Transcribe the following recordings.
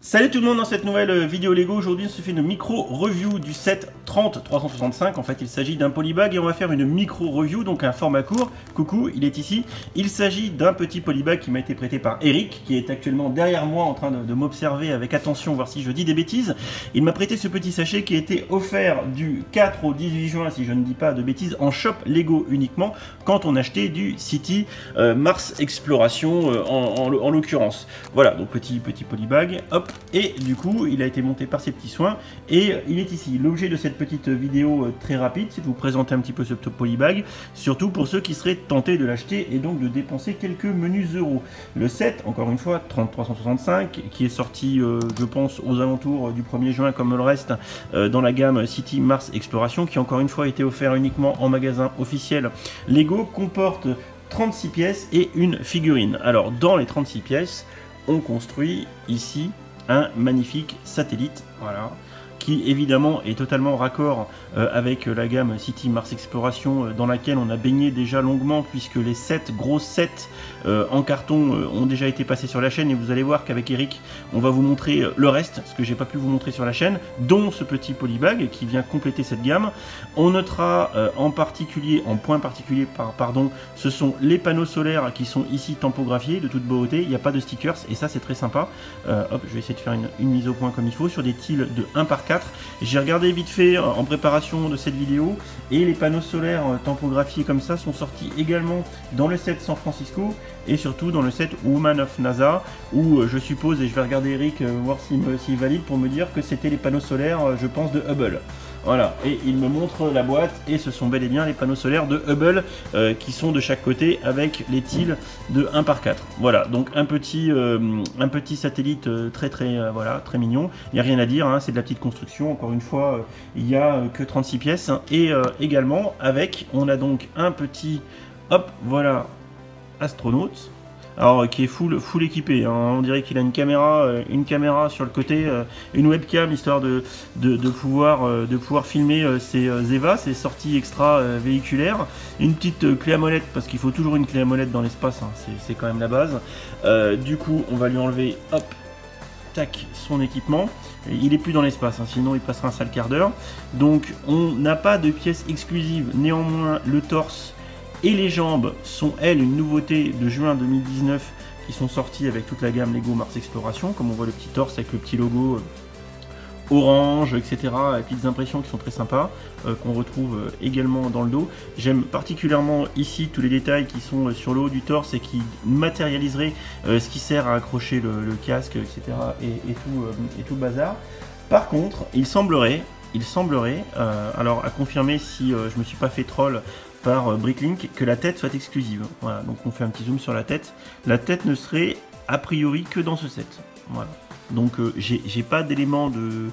Salut tout le monde, dans cette nouvelle vidéo Lego, aujourd'hui on se fait une micro-review du set 30-365. En fait il s'agit d'un polybag et on va faire une micro-review, donc un format court. Coucou, il est ici. Il s'agit d'un petit polybag qui m'a été prêté par Eric, qui est actuellement derrière moi en train de m'observer avec attention, voir si je dis des bêtises. Il m'a prêté ce petit sachet qui a été offert du 4 au 18 juin, si je ne dis pas de bêtises, en shop Lego uniquement, quand on achetait du City Mars Exploration en l'occurrence. Voilà, donc petit polybag, hop. Et du coup, il a été monté par ses petits soins et il est ici. L'objet de cette petite vidéo très rapide, c'est de vous présenter un petit peu ce polybag, surtout pour ceux qui seraient tentés de l'acheter et donc de dépenser quelques menus euros. Le set, encore une fois, 30-365, qui est sorti, je pense, aux alentours du 1er juin, comme le reste, dans la gamme City Mars Exploration, qui encore une fois a été offert uniquement en magasin officiel Lego, comporte 36 pièces et une figurine. Alors, dans les 36 pièces, on construit ici un magnifique satellite, voilà, qui évidemment est totalement raccord avec la gamme City Mars Exploration dans laquelle on a baigné déjà longuement, puisque les 7 gros sets en carton ont déjà été passés sur la chaîne, et vous allez voir qu'avec Eric on va vous montrer le reste, ce que j'ai pas pu vous montrer sur la chaîne, dont ce petit polybag qui vient compléter cette gamme. On notera en point particulier, ce sont les panneaux solaires qui sont ici tampographiés de toute beauté, il n'y a pas de stickers et ça c'est très sympa. Hop, je vais essayer de faire une mise au point comme il faut sur des tiles de 1 par 4. J'ai regardé vite fait en préparation de cette vidéo et les panneaux solaires tampographiés comme ça sont sortis également dans le set San Francisco et surtout dans le set Woman of NASA, où je suppose, et je vais regarder Eric voir s'il valide pour me dire que c'était les panneaux solaires, je pense, de Hubble. Voilà, et il me montre la boîte et ce sont bel et bien les panneaux solaires de Hubble qui sont de chaque côté avec les tiles de 1 par 4. Voilà, donc un petit satellite voilà, très mignon. Il n'y a rien à dire, hein, c'est de la petite construction. Encore une fois, il n'y a que 36 pièces. Et également, on a donc un petit, hop, voilà, astronaute. Alors qui est full équipé, hein. On dirait qu'il a une caméra sur le côté, une webcam, histoire de pouvoir filmer ses EVA, ses sorties extra véhiculaires, une petite clé à molette, parce qu'il faut toujours une clé à molette dans l'espace, hein, c'est quand même la base. Du coup on va lui enlever, hop, tac, son équipement. Il est plus dans l'espace, hein, sinon il passera un sale quart d'heure. Donc on n'a pas de pièces exclusives, néanmoins le torse et les jambes sont, elles, une nouveauté de juin 2019 qui sont sorties avec toute la gamme Lego Mars Exploration, comme on voit le petit torse avec le petit logo orange, etc. Les petites impressions qui sont très sympas, qu'on retrouve également dans le dos. J'aime particulièrement ici tous les détails qui sont sur le haut du torse et qui matérialiseraient ce qui sert à accrocher le casque, etc. et tout le bazar. Par contre, il semblerait, alors à confirmer si je me suis pas fait troll par Bricklink, que la tête soit exclusive. Voilà, donc on fait un petit zoom sur la tête. La tête ne serait a priori que dans ce set. Voilà. Donc j'ai pas d'éléments de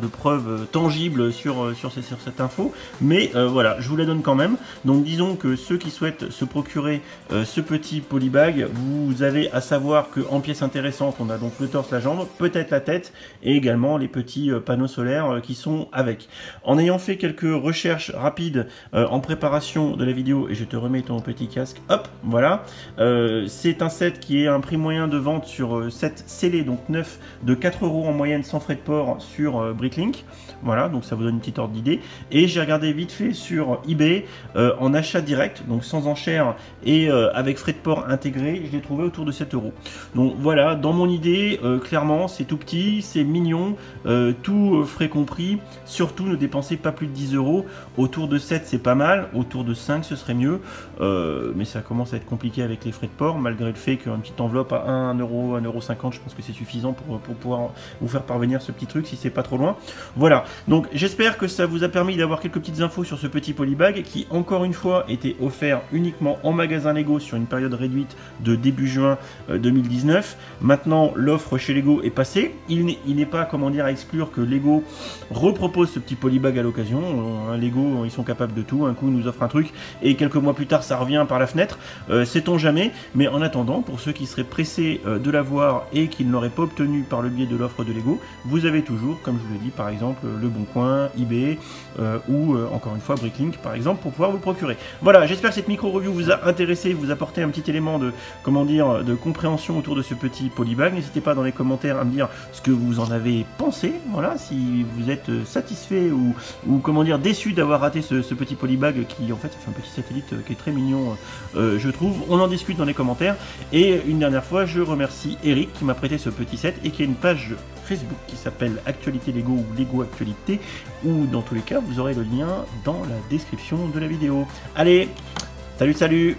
preuve tangible sur cette info, mais voilà, je vous la donne quand même. Donc disons que ceux qui souhaitent se procurer ce petit polybag, vous avez à savoir qu'en pièces intéressantes, on a donc le torse, la jambe, peut-être la tête, et également les petits panneaux solaires qui sont avec. En ayant fait quelques recherches rapides en préparation de la vidéo, et je te remets ton petit casque, hop, voilà, c'est un set qui est un prix moyen de vente sur set scellé, donc 9, de 4 € en moyenne sans frais de port sur Bricklink. Voilà, donc ça vous donne une petite ordre d'idée. Et j'ai regardé vite fait sur eBay en achat direct, donc sans enchère et avec frais de port intégrés, je l'ai trouvé autour de 7 €. Donc voilà, dans mon idée, clairement c'est tout petit, c'est mignon, tout frais compris. Surtout ne dépensez pas plus de 10 €. Autour de 7 c'est pas mal, autour de 5 ce serait mieux, mais ça commence à être compliqué avec les frais de port, malgré le fait qu'une petite enveloppe à 1 €, 1,50 €, je pense que c'est suffisant pour pouvoir vous faire parvenir ce petit truc si c'est pas trop loin. Voilà, donc j'espère que ça vous a permis d'avoir quelques petites infos sur ce petit polybag qui, encore une fois, était offert uniquement en magasin Lego sur une période réduite de début juin 2019. Maintenant l'offre chez Lego est passée, il n'est pas, comment dire, à exclure que Lego repropose ce petit polybag à l'occasion. Lego, ils sont capables de tout, un coup ils nous offrent un truc et quelques mois plus tard ça revient par la fenêtre, sait-on jamais. Mais en attendant, pour ceux qui seraient pressés de l'avoir et qui ne l'auraient pas obtenu obtenus par le biais de l'offre de Lego, vous avez toujours, comme je vous l'ai dit, par exemple, Le Bon Coin, eBay, ou encore une fois Bricklink, par exemple, pour pouvoir vous le procurer. Voilà, j'espère que cette micro-review vous a intéressé, vous apporté un petit élément de, comment dire, de compréhension autour de ce petit polybag. N'hésitez pas dans les commentaires à me dire ce que vous en avez pensé, voilà, si vous êtes satisfait ou comment dire, déçu d'avoir raté ce petit polybag qui, en fait, fait un petit satellite qui est très mignon, je trouve. On en discute dans les commentaires. Et une dernière fois, je remercie Eric qui m'a prêté ce petit set et qui a une page Facebook qui s'appelle Actualité Lego ou Lego Actualité, ou dans tous les cas, vous aurez le lien dans la description de la vidéo. Allez, salut, salut!